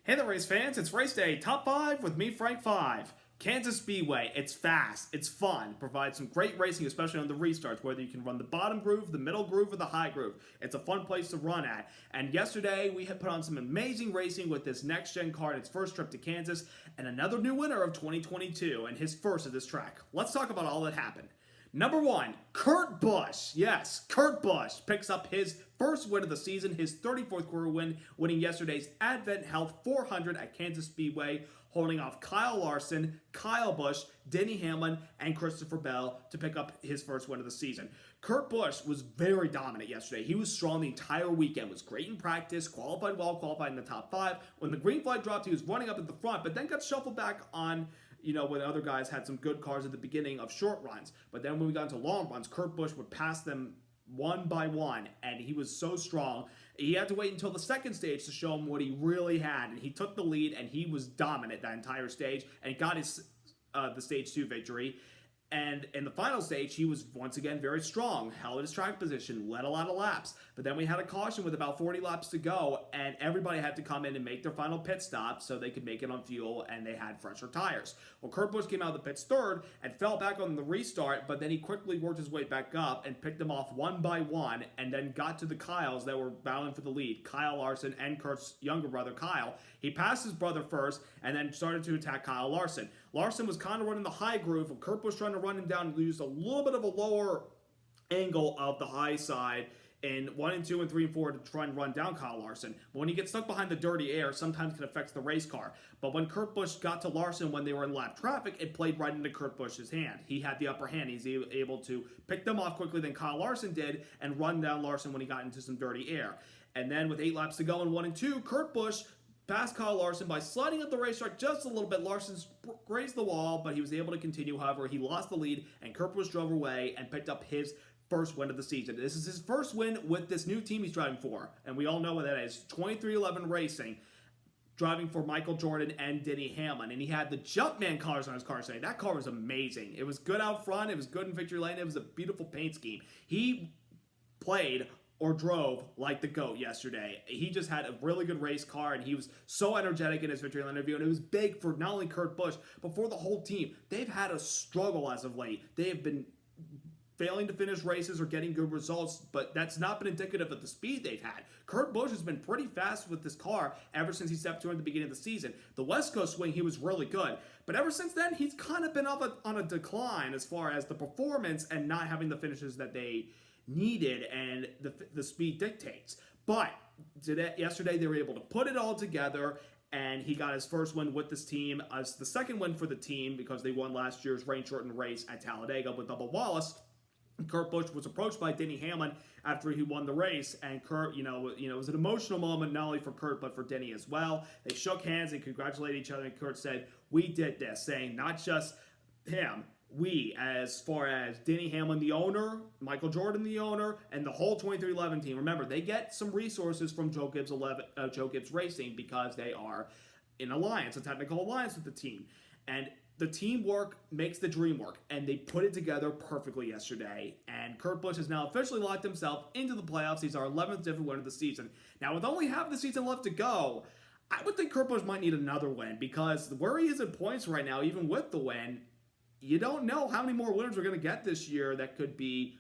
Hey there, race fans. It's race day, top 5 with me, Frank 5. Kansas Speedway, it's fast, it's fun, provides some great racing, especially on the restarts, whether you can run the bottom groove, the middle groove, or the high groove. It's a fun place to run at. And yesterday, we had put on some amazing racing with this next-gen car in its first trip to Kansas, and another new winner of 2022, and his first at this track. Let's talk about all that happened. Number 1, Kurt Busch. Yes, Kurt Busch picks up his first win of the season, his 34th career win, winning yesterday's Advent Health 400 at Kansas Speedway, holding off Kyle Larson, Kyle Busch, Denny Hamlin, and Christopher Bell to pick up his first win of the season. Kurt Busch was very dominant yesterday. He was strong the entire weekend, was great in practice, qualified well, qualified in the top 5. When the green flag dropped, he was running up at the front, but then got shuffled back on, when other guys had some good cars at the beginning of short runs. But then when we got into long runs, Kurt Busch would pass them one by one, and he was so strong. He had to wait until the second stage to show him what he really had, and he took the lead, and he was dominant that entire stage, and got his the stage 2 victory. And in the final stage, he was once again very strong, held his track position, led a lot of laps. But then we had a caution with about 40 laps to go, and everybody had to come in and make their final pit stop so they could make it on fuel, and they had fresher tires. Well, Kurt Busch came out of the pits third and fell back on the restart, but then he quickly worked his way back up and picked them off one by one, and then got to the Kyles that were battling for the lead, Kyle Larson and Kurt's younger brother, Kyle. He passed his brother first, and then started to attack Kyle Larson. Larson was kind of running the high groove, and Kurt Busch trying to run him down and used a little bit of a lower angle of the high side in 1 and 2 and 3 and 4 to try and run down Kyle Larson. But when he gets stuck behind the dirty air, sometimes it can affect the race car. But when Kurt Busch got to Larson when they were in lap traffic, it played right into Kurt Busch's hand. He had the upper hand. He's able to pick them off quickly than Kyle Larson did and run down Larson when he got into some dirty air. And then with 8 laps to go in 1 and 2, Kurt Busch passed Kyle Larson by sliding up the racetrack just a little bit. Larson grazed the wall, but he was able to continue. However, he lost the lead, and Kurt Busch drove away and picked up his first win of the season. This is his first win with this new team he's driving for, and we all know what that is. 2311 Racing, driving for Michael Jordan and Denny Hamlin, and he had the Jumpman colors on his car today. That car was amazing. It was good out front. It was good in victory lane. It was a beautiful paint scheme. He played or drove like the GOAT yesterday. He just had a really good race car, and he was so energetic in his victory lane interview, and it was big for not only Kurt Busch, but for the whole team. They've had a struggle as of late. They have been failing to finish races or getting good results, but that's not been indicative of the speed they've had. Kurt Busch has been pretty fast with this car ever since he stepped to it at the beginning of the season. The West Coast swing, he was really good, but ever since then, he's kind of been on a decline as far as the performance and not having the finishes that they needed and the speed dictates. But yesterday they were able to put it all together, and he got his first win with this team as the second win for the team because they won last year's rain-shortened race at Talladega with Bubba Wallace. Kurt Busch was approached by Denny Hamlin after he won the race, and Kurt, it was an emotional moment not only for Kurt but for Denny as well. They shook hands and congratulated each other, and Kurt said, "We did this," saying not just him, we, as far as Denny Hamlin, the owner, Michael Jordan, the owner, and the whole 2311 team. Remember, they get some resources from Joe Gibbs Racing because they are in alliance, a technical alliance with the team. And the teamwork makes the dream work, and they put it together perfectly yesterday. And Kurt Busch has now officially locked himself into the playoffs. He's our 11th different win of the season. Now, with only half the season left to go, I would think Kurt Busch might need another win because where he is in points right now, even with the win, you don't know how many more winners we're going to get this year.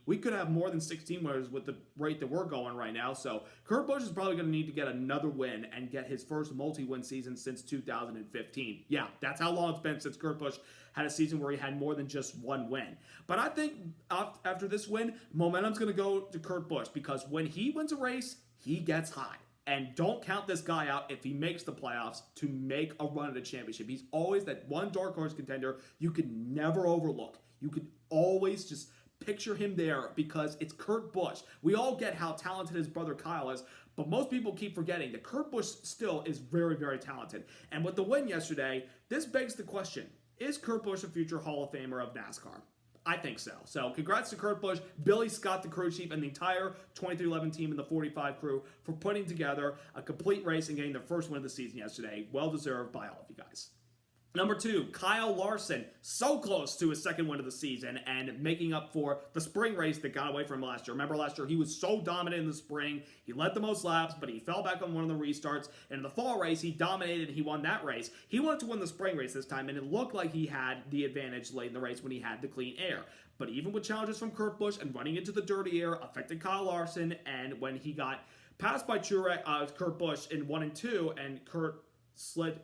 We could have more than 16 winners with the rate that we're going right now. So Kurt Busch is probably going to need to get another win and get his first multi-win season since 2015. Yeah, that's how long it's been since Kurt Busch had a season where he had more than just one win. But I think after this win, momentum's going to go to Kurt Busch because when he wins a race, he gets high. And don't count this guy out if he makes the playoffs to make a run at a championship. He's always that one dark horse contender you can never overlook. You can always just picture him there because it's Kurt Busch. We all get how talented his brother Kyle is, but most people keep forgetting that Kurt Busch still is very, very talented. And with the win yesterday, this begs the question, is Kurt Busch a future Hall of Famer of NASCAR? I think so. So congrats to Kurt Busch, Billy Scott, the crew chief, and the entire 2311 team and the 45 crew for putting together a complete race and getting their first win of the season yesterday. Well deserved by all of you guys. Number 2, Kyle Larson, so close to his second win of the season and making up for the spring race that got away from him last year. Remember last year, he was so dominant in the spring. He led the most laps, but he fell back on one of the restarts. And in the fall race, he dominated and he won that race. He wanted to win the spring race this time, and it looked like he had the advantage late in the race when he had the clean air. But even with challenges from Kurt Busch and running into the dirty air affected Kyle Larson, and when he got passed by Kurt Busch in 1 and 2, and Kurt slid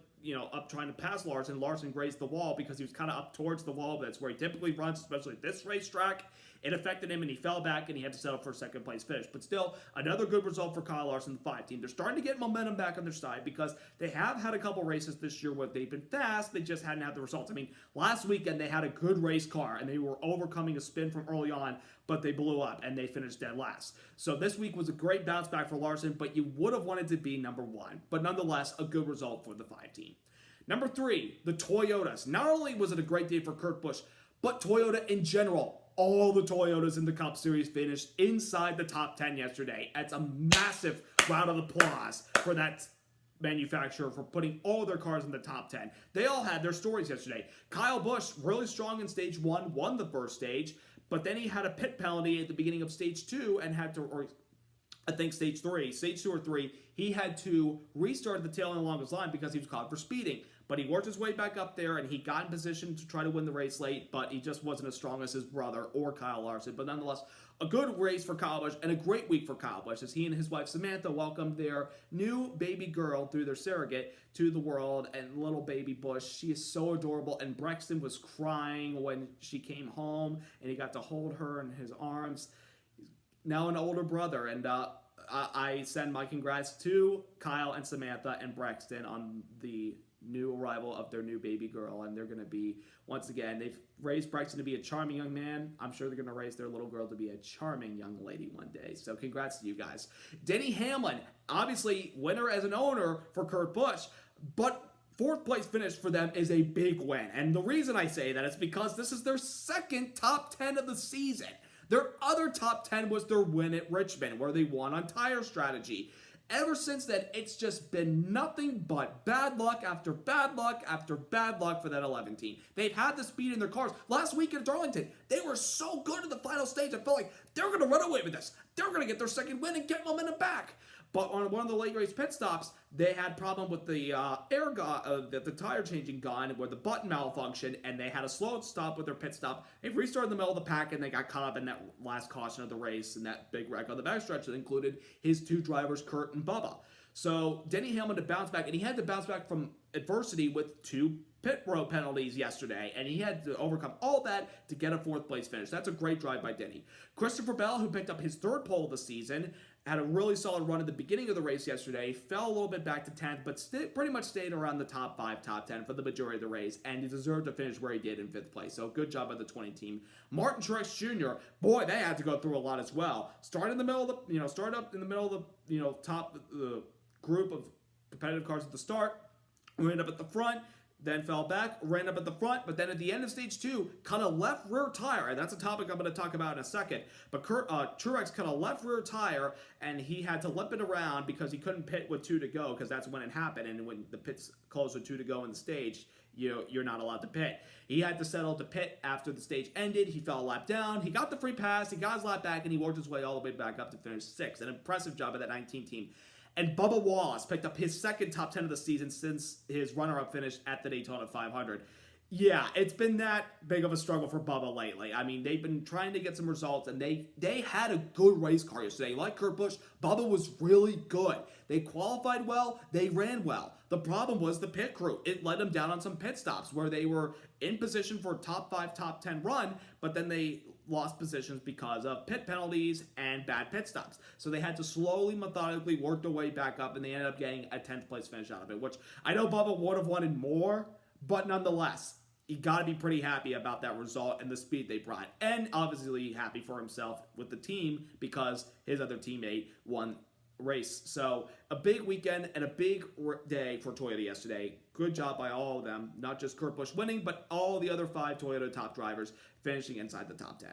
up trying to pass Larson. Larson grazed the wall because he was kind of up towards the wall. That's where he typically runs, especially at this racetrack. It affected him, and he fell back, and he had to settle for a second-place finish. But still, another good result for Kyle Larson, the 5 team. They're starting to get momentum back on their side because they have had a couple races this year where they've been fast. They just hadn't had the results. I mean, last weekend they had a good race car, and they were overcoming a spin from early on, but they blew up, and they finished dead last. So this week was a great bounce back for Larson, but you would have wanted to be number 1. But nonetheless, a good result for the 5 team. Number 3, the Toyotas. Not only was it a great day for Kurt Busch, but Toyota in general. All the Toyotas in the Cup Series finished inside the top 10 yesterday. That's a massive round of applause for that manufacturer for putting all their cars in the top 10. They all had their stories yesterday. Kyle Busch, really strong in stage 1, won the first stage, but then he had a pit penalty at the beginning of stage 2 and had to, or I think stage 2 or 3, he had to restart the tail end along his line because he was caught for speeding. But he worked his way back up there, and he got in position to try to win the race late, but he just wasn't as strong as his brother or Kyle Larson. But nonetheless, a good race for Kyle Busch and a great week for Kyle Busch as he and his wife Samantha welcomed their new baby girl through their surrogate to the world. And little baby Busch, she is so adorable. And Brexton was crying when she came home, and he got to hold her in his arms. Now an older brother, and I send my congrats to Kyle and Samantha and Brexton on the new arrival of their new baby girl, and they're going to be, once again, they've raised Braxton to be a charming young man. I'm sure they're going to raise their little girl to be a charming young lady one day, so congrats to you guys. Denny Hamlin, obviously winner as an owner for Kurt Busch, but 4th place finish for them is a big win, and the reason I say that is because this is their second top 10 of the season. Their other top 10 was their win at Richmond, where they won on tire strategy. Ever since then, it's just been nothing but bad luck after bad luck after bad luck for that 11 team. They've had the speed in their cars. Last week at Darlington, they were so good in the final stage. I felt like they're going to run away with this. They're going to get their second win and get momentum back. But on one of the late race pit stops, they had problem with the the tire changing gun where the button malfunctioned, and they had a slow stop with their pit stop. They restarted in the middle of the pack, and they got caught up in that last caution of the race and that big wreck on the backstretch that included his 2 drivers, Kurt and Bubba. So Denny Hamlin to bounce back, and he had to bounce back from adversity with 2 pit road penalties yesterday, and he had to overcome all that to get a 4th place finish. That's a great drive by Denny. Christopher Bell, who picked up his 3rd pole of the season, had a really solid run at the beginning of the race yesterday, fell a little bit back to 10th, but pretty much stayed around the top 5, top 10 for the majority of the race, and he deserved to finish where he did in 5th place. So good job by the 20 team. Martin Truex Jr., boy, they had to go through a lot as well. Started in the middle of the, started up in the middle of the, top group of competitive cars at the start, ran up at the front, then fell back, ran up at the front, but then at the end of stage 2, cut a left rear tire, and that's a topic I'm going to talk about in a second. But Truex cut a left rear tire, and he had to limp it around because he couldn't pit with 2 to go, because that's when it happened, and when the pits closed with 2 to go in the stage, you're not allowed to pit. He had to settle to pit after the stage ended. He fell a lap down. He got the free pass. He got his lap back, and he worked his way all the way back up to finish 6th. An impressive job by that 19 team. And Bubba Wallace picked up his 2nd top 10 of the season since his runner-up finish at the Daytona 500. Yeah, it's been that big of a struggle for Bubba lately. I mean, they've been trying to get some results, and they had a good race car yesterday. Like Kurt Busch, Bubba was really good. They qualified well. They ran well. The problem was the pit crew. It led them down on some pit stops where they were in position for a top 5, top 10 run, but then they lost positions because of pit penalties and bad pit stops. So they had to slowly, methodically work their way back up, and they ended up getting a 10th place finish out of it, which I know Bubba would have wanted more, but nonetheless, you got to be pretty happy about that result and the speed they brought. And obviously happy for himself with the team because his other teammate won race. So a big weekend and a big day for Toyota yesterday. Good job by all of them, not just Kurt Busch winning, but all the other 5 Toyota top drivers finishing inside the top 10.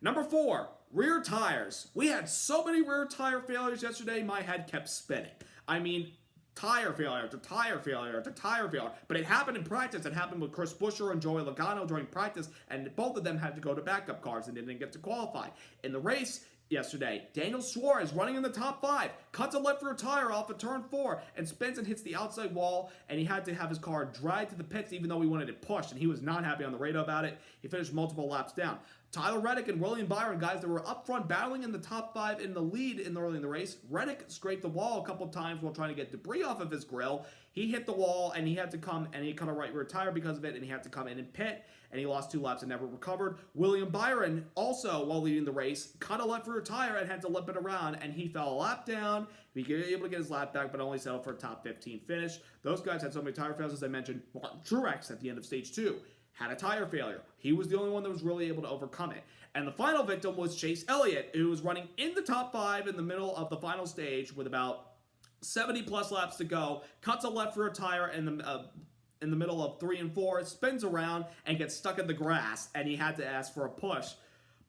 Number 4, rear tires. We had so many rear tire failures yesterday, my head kept spinning. I mean, tire failure after tire failure after tire failure. But it happened in practice. It happened with Kurt Busch and Joey Logano during practice, and both of them had to go to backup cars and didn't get to qualify. In the race yesterday, Daniel Suarez running in the top 5, cuts a left rear tire off of turn 4 and spins and hits the outside wall, and he had to have his car dragged to the pits even though he wanted it pushed, and he was not happy on the radio about it. He finished multiple laps down. Tyler Reddick and William Byron, guys that were up front battling in the top 5 in the lead early in the race. Reddick scraped the wall a couple times while trying to get debris off of his grill. He hit the wall, and he had to come, and he cut a right rear tire because of it, and he had to come in and pit, and he lost 2 laps and never recovered. William Byron, also while leading the race, cut a left rear tire and had to limp it around, and he fell a lap down. He was able to get his lap back, but only settled for a top 15 finish. Those guys had so many tire fails, as I mentioned. Martin Truex at the end of stage 2 had a tire failure. He was the only one that was really able to overcome it. And the final victim was Chase Elliott, who was running in the top 5 in the middle of the final stage with about 70 plus laps to go, cuts a left rear tire in the middle of 3 and 4, spins around and gets stuck in the grass, and he had to ask for a push.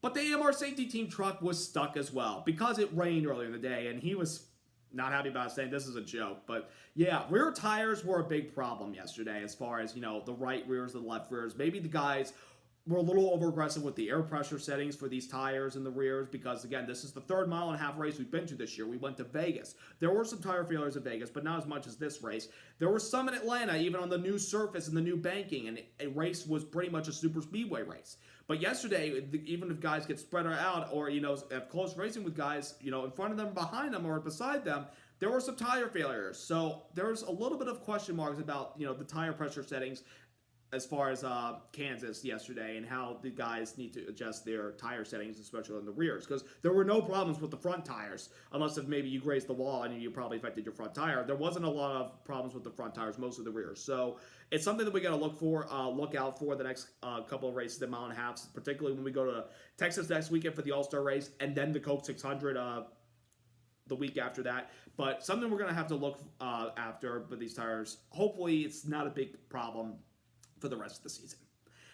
But the AMR safety team truck was stuck as well because it rained earlier in the day, and he was not happy about it, saying this is a joke. But yeah, rear tires were a big problem yesterday as far as, the right rears and the left rears. Maybe the guys were a little over-aggressive with the air pressure settings for these tires in the rears because, again, this is the 3rd mile-and-a-half race we've been to this year. We went to Vegas. There were some tire failures at Vegas, but not as much as this race. There were some in Atlanta, even on the new surface and the new banking, and a race was pretty much a super speedway race. But yesterday, even if guys get spread out or, have close racing with guys, in front of them, behind them, or beside them, there were some tire failures. So there's a little bit of question marks about, the tire pressure settings as far as Kansas yesterday and how the guys need to adjust their tire settings, especially on the rears, because there were no problems with the front tires, unless if maybe you grazed the wall and you probably affected your front tire. There wasn't a lot of problems with the front tires, most of the rears. So it's something that we got to look out for the next couple of races, the mile-and-a-halves, particularly when we go to Texas next weekend for the All-Star race, and then the Coke 600 the week after that. But something we're going to have to look after with these tires. Hopefully it's not a big problem for the rest of the season.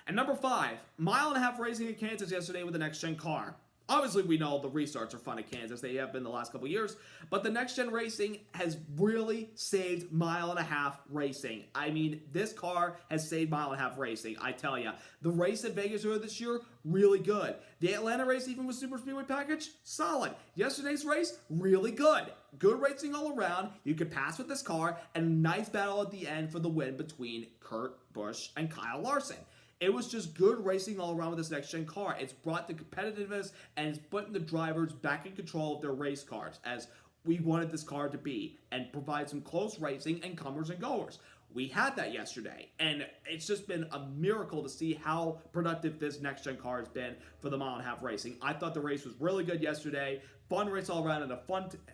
And number 5, mile-and-a-half racing in Kansas yesterday with the next-gen car. Obviously, we know the restarts are fun at Kansas. They have been the last couple of years. But the next-gen racing has really saved mile-and-a-half racing. I mean, this car has saved mile-and-a-half racing, I tell you. The race at Vegas earlier this year, really good. The Atlanta race, even with Super Speedway package, solid. Yesterday's race, really good. Good racing all around. You could pass with this car, and a nice battle at the end for the win between Kurt Busch and Kyle Larson. It was just good racing all around with this next-gen car. It's brought the competitiveness and it's putting the drivers back in control of their race cars as we wanted this car to be and provide some close racing and comers and goers. We had that yesterday, and it's just been a miracle to see how productive this next-gen car has been for the mile-and-a-half racing. I thought the race was really good yesterday. Fun race all around and a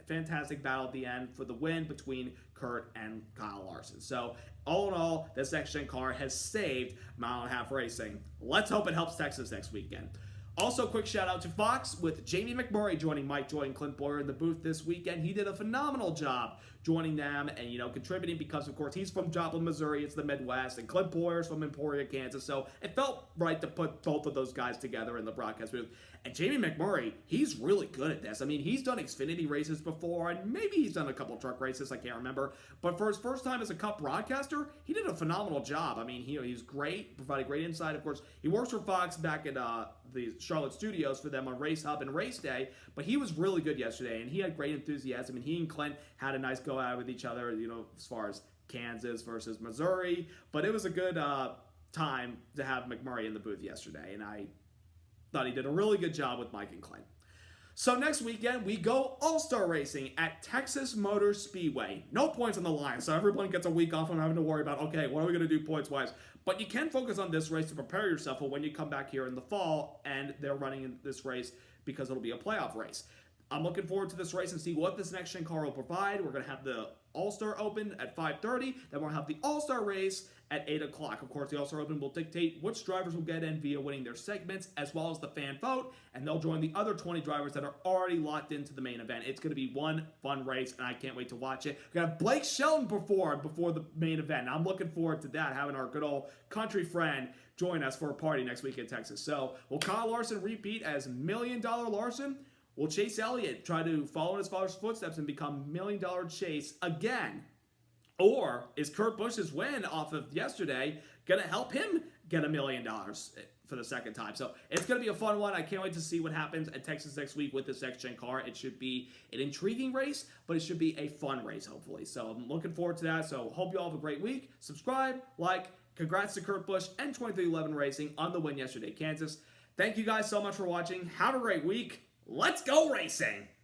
fantastic battle at the end for the win between Kurt and Kyle Larson. So, all in all, this next-gen car has saved mile-and-a-half racing. Let's hope it helps Texas next weekend. Also, quick shout-out to Fox with Jamie McMurray joining Mike Joy and Clint Boyer in the booth this weekend. He did a phenomenal job joining them and, contributing because, of course, he's from Joplin, Missouri. It's the Midwest. And Clint Boyer's from Emporia, Kansas. So it felt right to put both of those guys together in the broadcast booth. And Jamie McMurray, he's really good at this. I mean, he's done Xfinity races before, and maybe he's done a couple truck races. I can't remember. But for his first time as a Cup broadcaster, he did a phenomenal job. I mean, he's great, provided great insight. Of course, he works for Fox back at the Charlotte studios for them on Race Hub and Race Day. But he was really good yesterday, and he had great enthusiasm. And he and Clint had a nice go-at with each other, as far as Kansas versus Missouri. But it was a good time to have McMurray in the booth yesterday, and I thought he did a really good job with Mike and Clint. So next weekend, we go All-Star Racing at Texas Motor Speedway. No points on the line, so everyone gets a week off and having to worry about, okay, what are we going to do points-wise? But you can focus on this race to prepare yourself for when you come back here in the fall, and they're running in this race because it'll be a playoff race. I'm looking forward to this race and see what this next-gen car will provide. We're going to have the All-Star Open at 5:30. Then we'll have the All-Star Race at 8 o'clock. Of course, the All-Star Open will dictate which drivers will get in via winning their segments, as well as the fan vote, and they'll join the other 20 drivers that are already locked into the main event. It's going to be one fun race, and I can't wait to watch it. We're going to have Blake Shelton perform before the main event, and I'm looking forward to that, having our good old country friend join us for a party next week in Texas. So, will Kyle Larson repeat as $1 Million Larson? Will Chase Elliott try to follow in his father's footsteps and become $1 Million Chase again Or is Kurt Busch's win off of yesterday going to help him get $1 million for the second time? So it's going to be a fun one. I can't wait to see what happens at Texas next week with this next-gen car. It should be an intriguing race, but it should be a fun race, hopefully. So I'm looking forward to that. So hope you all have a great week. Subscribe, like, congrats to Kurt Busch and 2311 Racing on the win yesterday, Kansas. Thank you guys so much for watching. Have a great week. Let's go racing!